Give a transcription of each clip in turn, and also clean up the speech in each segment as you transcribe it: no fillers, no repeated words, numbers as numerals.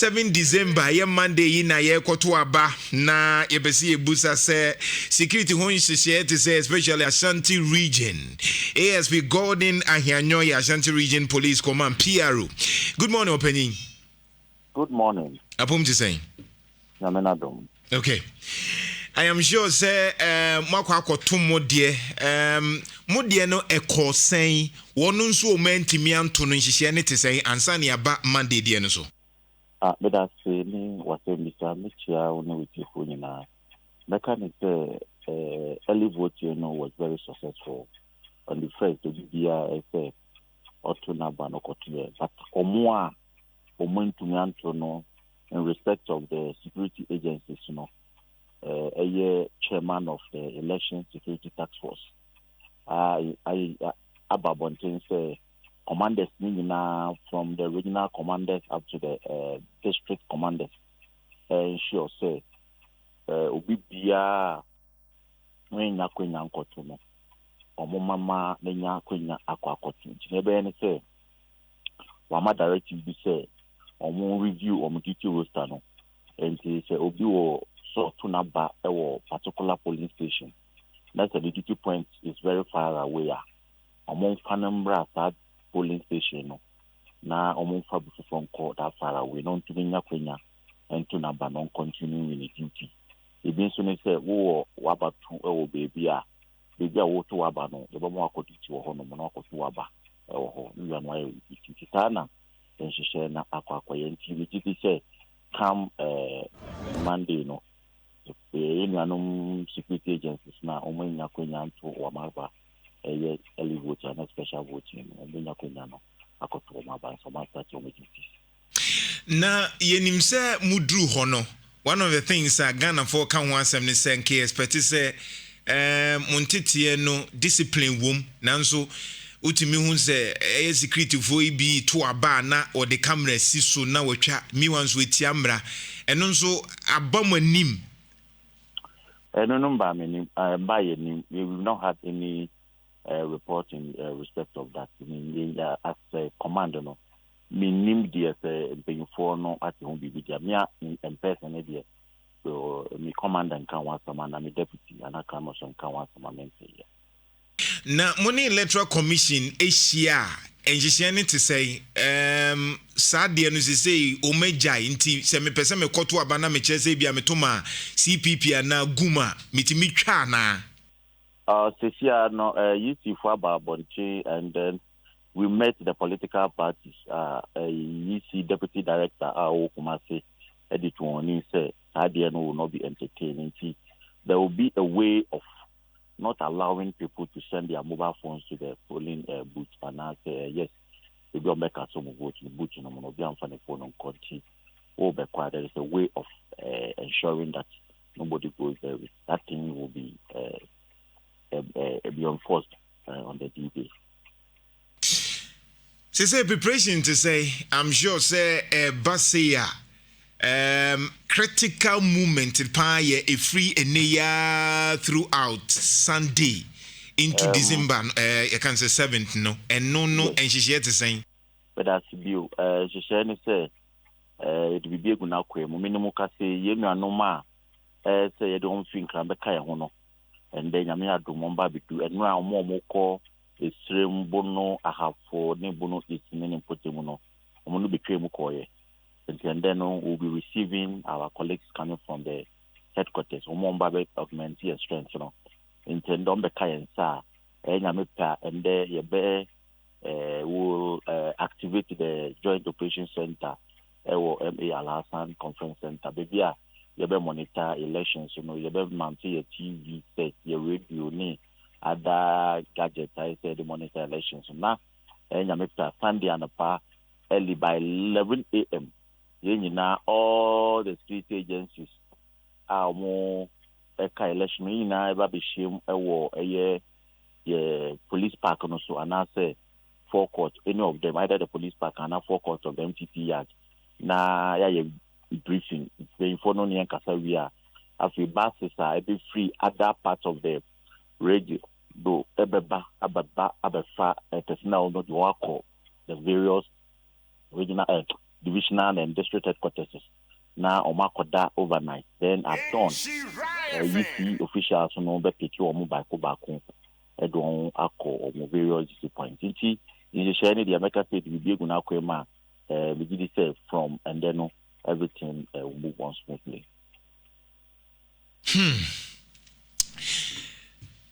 7 December, ye Monday in a year Kotuaba, na yebesi busa se security homes to say, especially Ashanti region. ASP Godwin Ahianyo, Ashanti region police command P.R.O. Good morning, opening. Good morning. Apum to say. Okay. I am sure say Makwa Tumo dear Mudia no echo saying one so mentimian to Nhyira to say ansani aba Monday dear no so. But that's was a Mr. Nhyira only with you who na mechanic early voting was very successful on the first the BBI or to Naba no Kotu, but Omoa Omentumianto no in respect of the security agencies, a year chairman of the election security task force. I Ababontin say commanders now from the regional commanders up to the district commanders. Sure say Obibia when Yakwina Kotuno or Mama Nenya Quina Aqua Cotton. Never any say Wama directive be say or more review or duty roster no. And he say Obi so to number a particular polling station. That's the duty point is very far away. Among Fanambra that polling station no. Na among Fabu from court that far away, non to Yakwina and to number non continuing in the duty. It means when they say, oh, Waba to baby, baby, I want to Wabano, the Bama could teach you a honor, Monaco to Waba, or you and why Titana, and she said, Aqua, and TV say, come Monday, no. The security agencies now, only Yakwina to Wamaba, a early voter, not special voting, and then Yakwina, I got to Wamaba, so my touch on na yenim se mudru hono. One of the things Ghana for can one sem ne say nke expect say montetie no discipline wom nanso utimi hu say security for bi to aba na or the camera si so na watwa mi wanso etiamra eno nso abamanim no number meaning by any we will not have any report in respect of that. I mean as a commander no minim dia before no at home be me in person dia so me commander kan one sama na me deputy and I can also kan one sama mense na money electoral commission asia enjisiane to say sadie no say omeja nti se me pese me koto aba na me chese bia me toma CPP na guma mitimi twa na sesia no UC for Babonche and then we met the political parties. EC deputy director Kumase edit one say ADN will not be entertaining. There will be a way of not allowing people to send their mobile phones to the polling booth and I say yes, we will make a some vote in the booth and I'm be on the phone on country. There is a way of ensuring that nobody goes there. That thing will be enforced on the D-Day. Say preparation to say, I'm sure say Basia critical movement a free and throughout Sunday into December I can say 7th no and no and she to say but that's you she say it will be a good now minimum say you no ma say you don't think I'm the kind no and then I do Momba do and now more call Extreme bono I have for Nebono is meaning Potemuno. I'm going to be Mukoye. And then we'll be receiving our colleagues coming from the headquarters. Omomba augment your strength, Intend on the Kayansa, and there you will activate the Joint Operation Center, MA Alasan Conference Center. Baby, you better monitor elections, you better mount your TV set, your radio, other gadgets. I said the monitor elections. Now, and you make Sunday and early by 11 a.m. Now all the street agencies are more election. You know, ever be shame a police park and also, and I say forecourt. Any of them, either the police park and a forecourt of the MTT yard. Now, briefing. It's very important in Kasawia. After buses are be free other parts of the radio. Do ababa abefa personal not work the various regional divisional and district headquarters. Now, Omakoda overnight. Then at dawn, UC officials no be pick you back. Edon Ako or various points. In the Shani, the American State will be going to we say from and then everything will move on smoothly.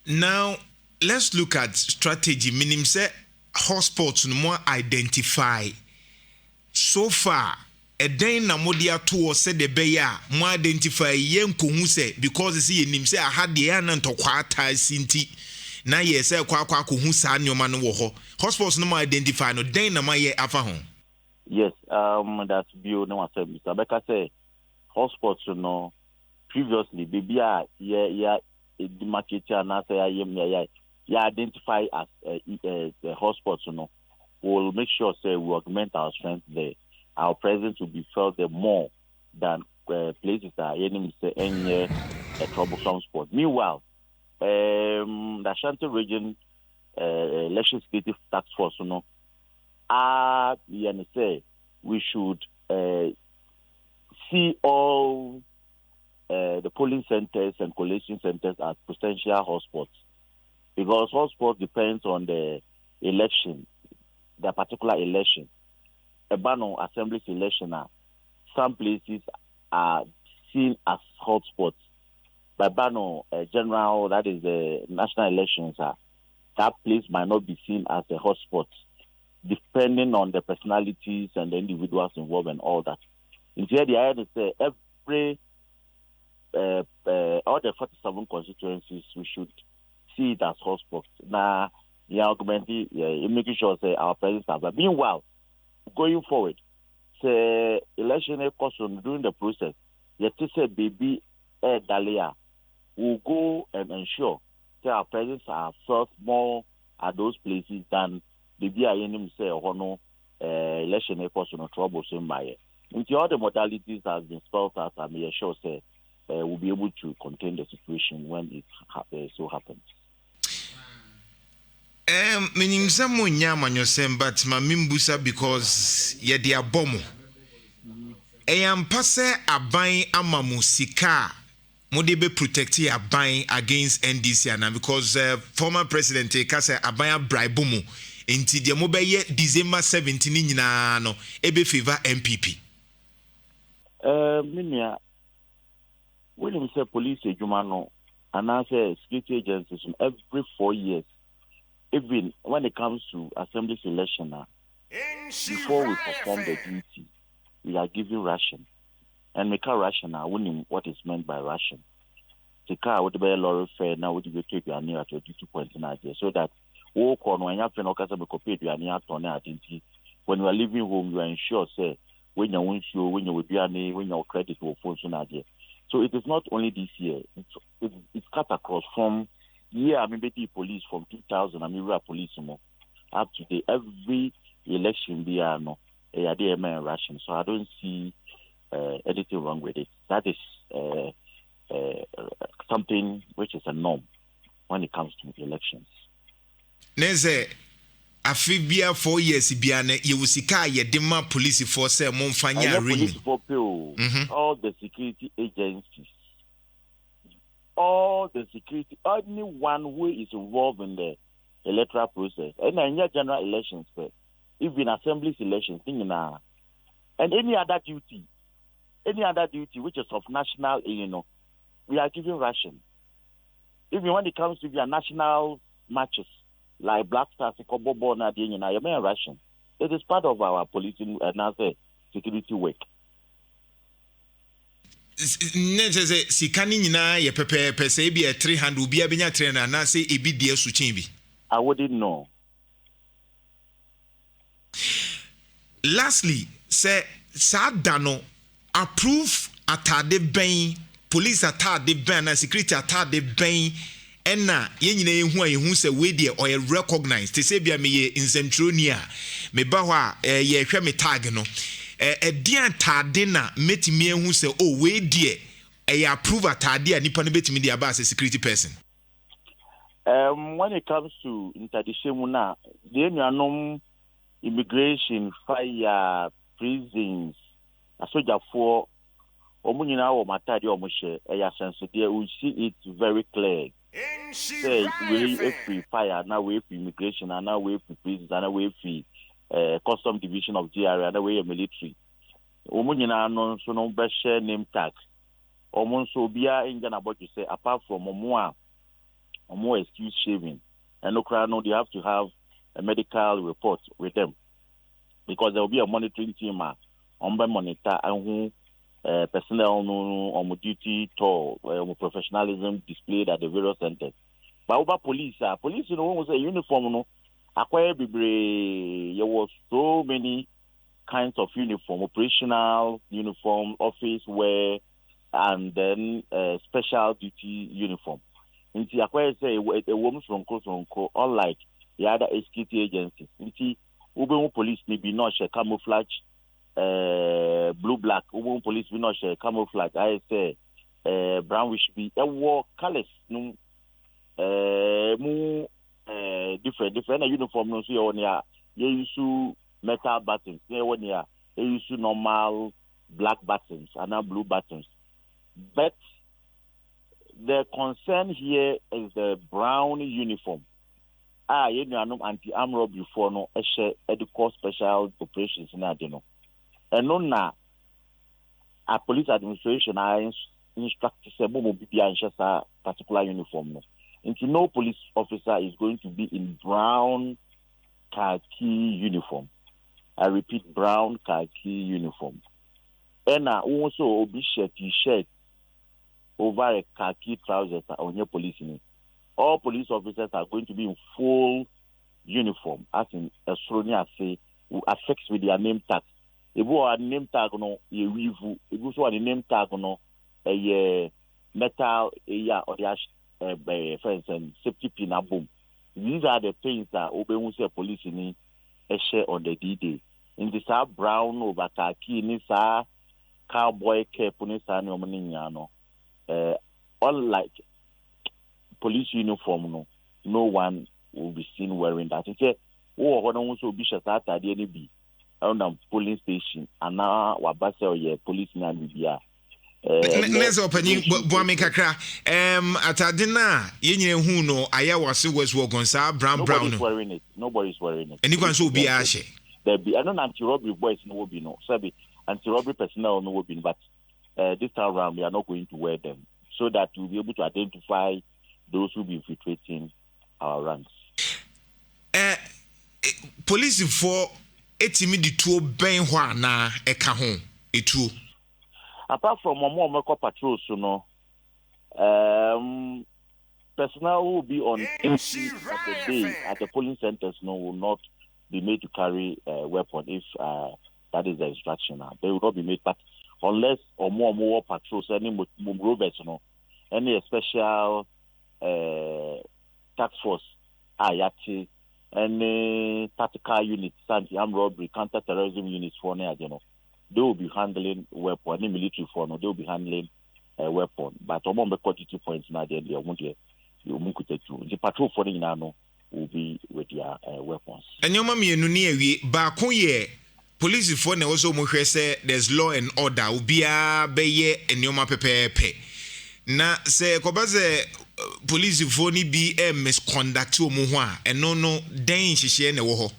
Now, let's look at strategy. Meaning, say, hotspots no more identify. So far, a day na modia to say the beya more identify yen kuhuse because it's in him say I had the anan to kwata sinti. Na ye say kwa kuhusa nyoma no wo ho. Hotspots no more identify no day na ma ye afa hon. Yes, that's bio no say Mr. Becca say hotspots no previously baby yeah the market na say yeah identify as the hotspots no. We'll make sure say we augment our strength there. Our presence will be felt there more than places that enemy say any troublesome spot. Meanwhile, the Ashanti region election security task force, say we should see all the polling centers and collation centers as potential hotspots, because hotspots depends on the election, the particular election. A Bano Assembly election, some places are seen as hotspots. But Bano general, that is the national elections, that place might not be seen as a hotspot, depending on the personalities and the individuals involved and all that. Instead, the idea is say every all the 47 constituencies we should see it as hotspots. Now, the argument is making sure say our presence are. But meanwhile, going forward, say election caution during the process, yet to say baby Dalia will go and ensure that our presence are felt more at those places than the BIN say or election caution or troublesome by. Into all the modalities has been spelled out, I may assure say we'll be able to contain the situation when it so happens. Meaning some nyama nyosem but ma mimbusa because ye dia bomo. Am passe aban ama musika mode be protect aban against NDC and because former president Kasa aban bribe mu enti de mo be ye December 17 nyina no ebe favor MPP. Minia when we say police ejuma and I say security agencies every 4 years. Even when it comes to assembly selection, before we perform the duty, we are giving ration. And make a ration now, winning what is meant by ration. The car would be a lorry fare now would be take you near 22 points in idea. So that walk on when you have to compare you near to identity. When you are leaving home, you are ensure say when you won't show, when you will be when your credit will fall soon idea. So it is not only this year, it's cut across from. Yeah, I mean, police from 2000, Nhyira police up to date. Every election, they are ration. So I don't see anything wrong with it. That is something which is a norm when it comes to the elections. Neze, afibia 4 years biane yewusika ye dema police for say monfanya police for people, all the security agencies. All the security, anyone who is involved in the electoral process, and in general elections, even assembly elections, and any other duty which is of national, we are giving ration. Even when it comes to the national matches, like Black Stars, ration. It is part of our policing and security work. Neze sikani nyina ye pepe say be a 300 obi abenya 300 na say ebi die suchin bi. I wouldn't know. Lastly, say Sadano approve atade ben police atade ben and security atade ben enna ye nyina ehu say we dey or recognize to say bia me ye Nsem me ba ho a ye hwe me tag no dian tade na metimi ehu se we die approve tade a nipa no betimi dia ba as a security person. When it comes to interdisciplinary na the nuanom immigration fire prisons, a soldier for Omunina or Matadi or Mushe, we see it very clear. Say we free fire, now we free immigration, and now we free prisons, and now we free custom division of GRA, and now we military. Omunina no so no share name tag. Omun so bia in Ghana about to say apart from more excuse shaving, and no they have to have a medical report with them because there will be a monitoring team on by monitor and who personnel on duty to professionalism displayed at the various centers. But over police, you know, was a uniform. No, acquire there was so many kinds of uniform, operational uniform, office wear, and then special duty uniform. Inti acquire say a woman from Kuro, unlike the other SKT agencies. Inti Ubuntu police may be not share camouflage, blue black. Ubuntu police be not share camouflage. I say brownish be a war colors no more different uniform. No see on here. You use metal buttons. Here one here. You use normal black buttons and now blue buttons. But the concern here is the brown uniform. You know, anti-armed robbery for no educate special operations in Adeno. And no na a police administration I instructed a particular uniform. No. Into no police officer is going to be in brown khaki uniform. I repeat, brown khaki uniform. And also be t-shirt over a khaki trousers on your police. All police officers are going to be in full uniform, as in Estonia say, who affects with their name tag. If you are name tag, no, you weave. If you are the name tag, no, a metal, or the fence and safety pin and boom. These are the things that Obenwuse police in a share on the D-Day. In this brown over khaki, in this cowboy cap, in this no. Unlike police uniform, no one will be seen wearing that. It's a also be shot at the be around the polling station and now wabasa or policeman will be Let's open Boami Kakra. Atadina, Yen who no, Ayawasi was walking, sir, brown. Nobody's wearing it. And you can so be ashe. There be I don't anti-robbery boys no will be no. Sabi anti-robbery personnel no will be, but this time around we are not going to wear them so that we'll be able to identify those who be infiltrating our ranks. Police for etimidi to ben hwa na eka ho etu. Apart from more patrols, you know, personnel who will be on duty at the day at the polling centers, will not be made to carry a weapon if that is the instruction. They will not be made, but unless or more patrols, any rovers, any special task force, ayati, any tactical units, anti-armed robbery, counter-terrorism units for they will be handling weapon. Any military for they will be handling a weapon. But among the 42 points now, they won't get the patrol for the will be with their weapons. And your mommy and Nhyira, Bakuye, police for also say there's law and order. Ubia beye and your pepe. Na se kobaze police for ni be misconduct muwa and no den shishie ne woho.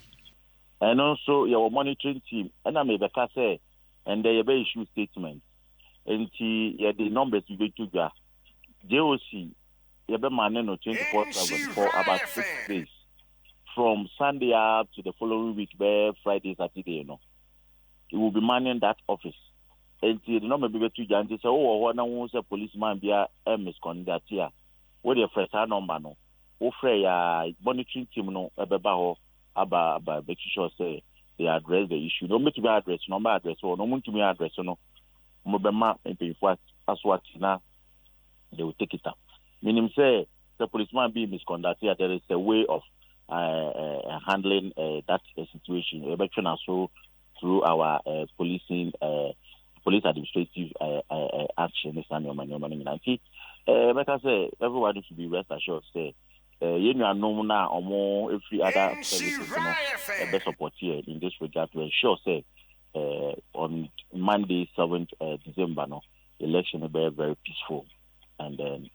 And also your monitoring team. And I may be say and they be issue statement. And the numbers we to go. JOC you be manning 24/7 for about 6 days. From Sunday up to the following week, Friday, Saturday, it will be manning that office. And the number be to Jan say, oh, one wants a policeman be a misconduct here. What the first number no? Offer monitoring team no ebebaho about making sure say they address the issue. No me to be address, number address or no one to be address no. Mobema and pay for as what now they will take it up. Meaning say the policeman be misconduct here, there is a way of handling that situation. Election also through our police administrative action. Like I say, everybody should be rest assured. Say, you know now or more every other services best support here in this regard to ensure say on Monday, 7th December, no, election will be very peaceful and then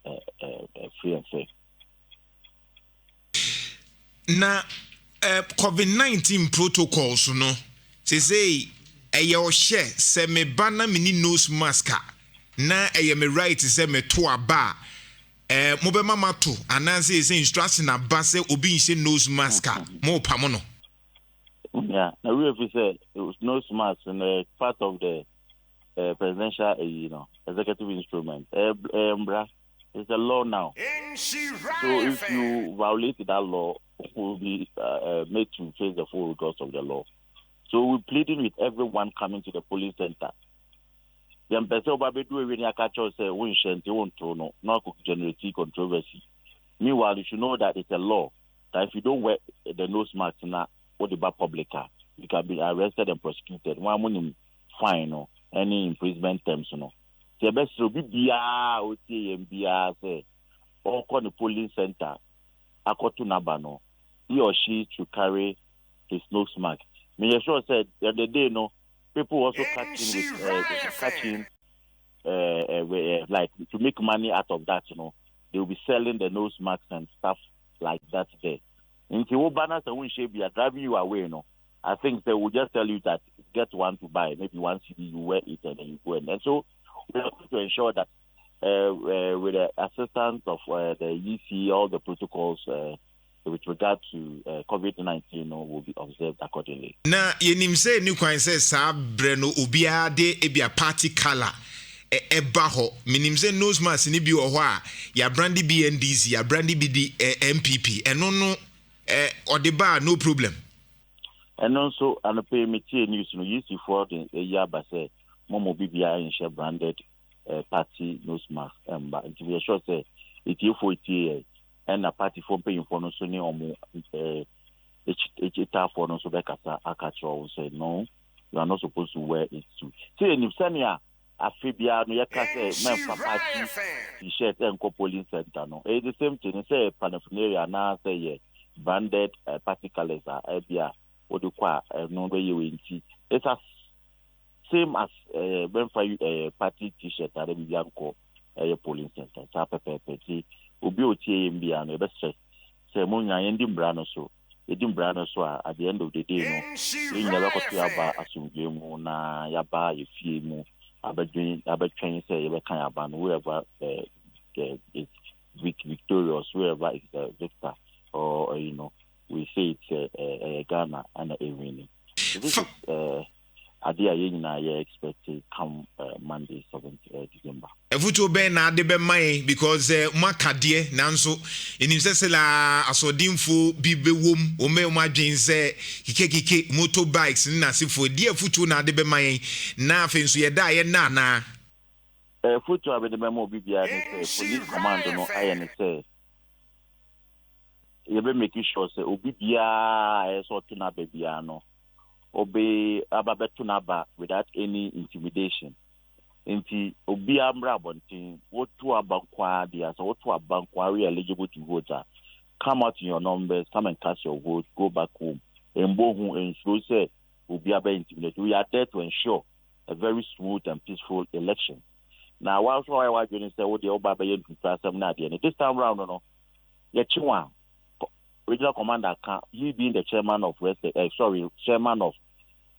free and fair. Na COVID-19 protocols no say your share say me bana mini nose mask na me right say me to aba mo be mama to ananse say instruction aba say obi nse nose mask mo pamo no. Yeah, now we have said it was nose mask and part of the presidential executive instrument. It's a law now. So if you violate that law, will be made to face the full course of the law. So we're pleading with everyone coming to the police center. The person who when you catch us say we won't no not generate controversy. Meanwhile, you should know that it's a law that if you don't wear the nose mask now, or the public you can be arrested and prosecuted. One money fine or any imprisonment terms, The best will be BR say or call the police center. Akotu Nabano, he or she should carry his nose mask. Me sure said the other day, people also catching like to make money out of that, they will be selling the nose masks and stuff like that there. In the banners and when she be driving you away, I think they will just tell you that get one to buy, maybe one CD you wear it and then you go and so we have to ensure that with the assistance of the EC, all the protocols with regard to COVID-19 will be observed accordingly. Na yenim say ni kwan say sa bre no obia de ebia party color eba ho minim say nose mask ni bi wo ho a ya brandy BNDC ya brandy BD MPP eno no odeba no problem. And also an pay me news no EC for the year ba say momo bibia in share branded party nose mask but to be sure say it you for it and a party for paying for no so ni omo for no so be kasa akacho say no, you are not supposed to wear it too. See in Sania afibia no ya kase men party t-shirt and polling center no the same thing say paraphernalia na say branded party colors are ebia what do kwa no be you it's as same as when for party t-shirt at the Bianco polling center. Sapeti obi otie mbia no be stress. Say mo nya yendim bra no so. Edim bra no so at the end of the day no. You never got to aba asumdwe mu na yaba yefie mu abetwen say you can aba no whoever is victorious, whoever is victor or we say it's Ghana and a winning. This is Adia Yena expected come Monday, 7th December. Efuto ben na de be man because makadie nanso enim sese la asodinfo bi be wom o me o madwen se kike motorbikes na sefo die efuto na de be man na afenso ye da ye na efuto abede be mo bibia ni say police command no aye say ye be make sure say obi bia so tuna be bia no obey ababetunaba without any intimidation. Inti obi amra bontin wotu abankwa dia so wotu abankwa we eligible to vote. Come out in your numbers, come and cast your vote, go back home. Embohu ensure say obi abe intimidate. We are there to ensure a very smooth and peaceful election. Now whilst I was going to say what the oba be yen to some na dia. This time round Yechiwa regional commander he being the chairman of chairman of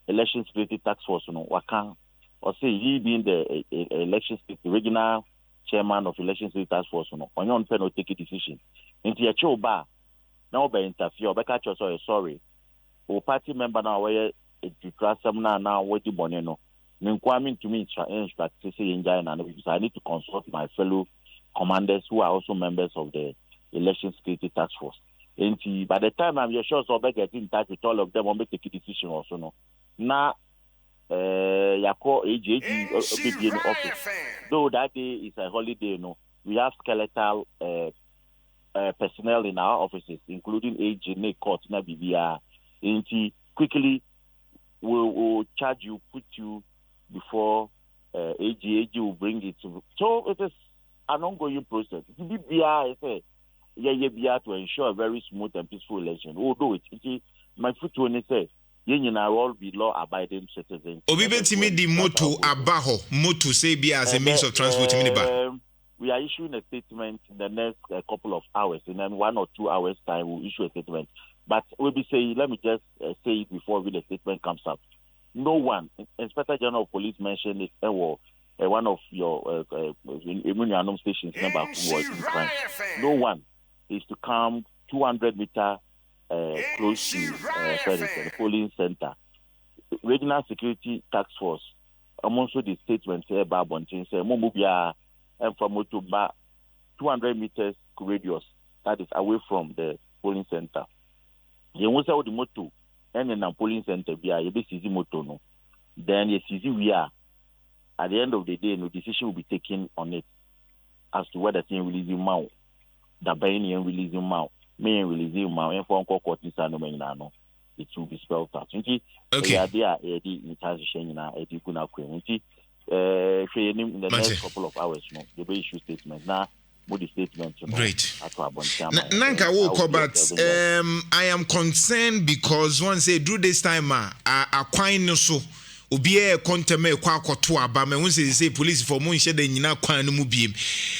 election security task force wakan or say he being the election regional chairman of election security task force on your pen take a decision into your choba now be interfere be catch us sorry o party member now where to trust some now what the boneno ninkwami to me instruct say enjoy because I need to consult my fellow commanders who are also members of the election security task force. And by the time I'm sure so be get in touch with all of them on make a decision also no. Na yako AJG office. Though that day is a holiday we have skeletal personnel in our offices, including AJ court na BBR. And quickly will charge you, put you before AG will bring it to. So it is an ongoing process. BBR is to ensure a very smooth and peaceful election. Although my foot when say Yenina all be law-abiding citizens. Obi betimi di moto abaho moto say be as a means of transport to we are issuing a statement in the next couple of hours, and then 1 or 2 hours time we'll issue a statement. But we'll be saying, let me just say it before the statement comes up. No one, Inspector General of Police mentioned it, one of your Ahianyo stations member who was in crime. No one is to come 200 meters close to the polling center. Regional Security Task Force, also the statement say about Bontin say Mumubia and from Motuba 200 meters radius that is away from the polling center. You want to the moto and then polling center be a bit easy moto no. Then you see we are at the end of the day no decision will be taken on it as to whether thing releasing mount, the Bainian releasing mount, me releasing mount, and for court is no. It will be spelled out. Okay. There, in transition, in the next couple of hours, no, the way issue statement now. The statement. Great. Nanka woko, but I am concerned because once say do this time, a quite no so. Obie konteme kwa akoto aba me won say police for mo nhye da nyina kwan no mu biem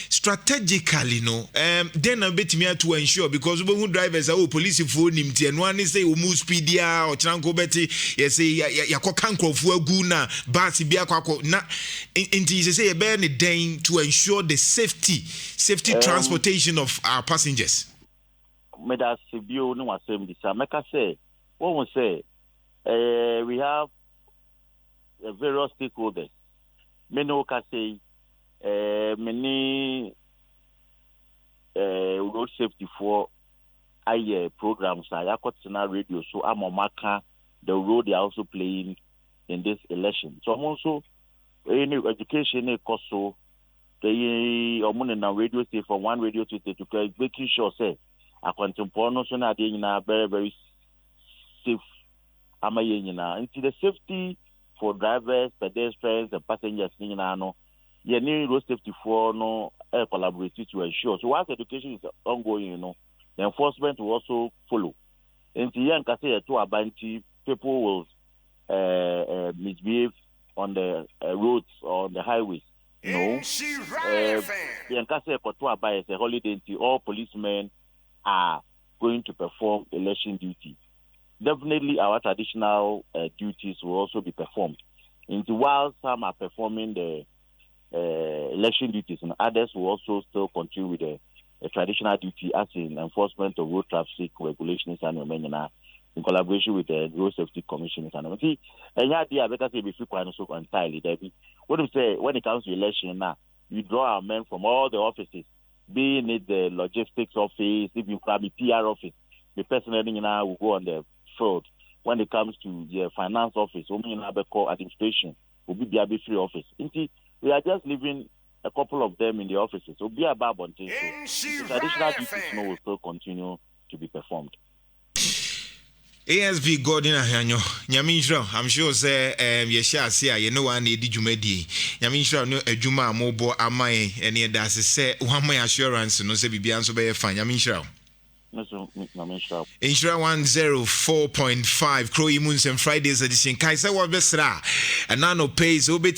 strategically no then na betimi to ensure because we who drivers are police for nimti eno ani say o mu speed ya o tranko beti ye say yakoka nkrofo agu na bus bia kwako na inti say e be ne den to ensure the safety transportation of our passengers. Me da sibio no wasem di sa meka say what we say we have various stakeholders. Many can say many road safety for programs. I got radio, so I'm on marker the role they are also playing in this election. So I'm also any education course so they are on radio station from one radio to making sure say a contemporary so na they very very safe. Am I into the safety for drivers, pedestrians, and passengers, you need road safety for no collaborate to ensure. So once education is ongoing, the enforcement will also follow. And the young can say to Abanti, people will misbehave on the roads or on the highways. The young can say to Abai is a holiday. All policemen are going to perform election duty. Definitely our traditional duties will also be performed. While some are performing the election duties, and others will also still continue with the traditional duty as in enforcement of road traffic regulations and in collaboration with the Road Safety Commission. And see, and yeah, better say before so entirely. What do you say when it comes to election now? We draw our men from all the offices, being it the logistics office, even the P.R.O office. The personnel will go on the field. When it comes to the finance office, administration, will be the free office. We are just leaving a couple of them in the offices. So be a babon. So the traditional duties will still continue to be performed. ASP Godwin Ahianyo, Nhyira, I'm sure say yesha say you know one need djumadi. Nhyira no adwuma amobo amaye ene da say one my assurance no say bibia nso be fine. Nhyira. Nhyira 104.5 Kuro Nsem Fridays edition. Kaisa wa besra. And now no pays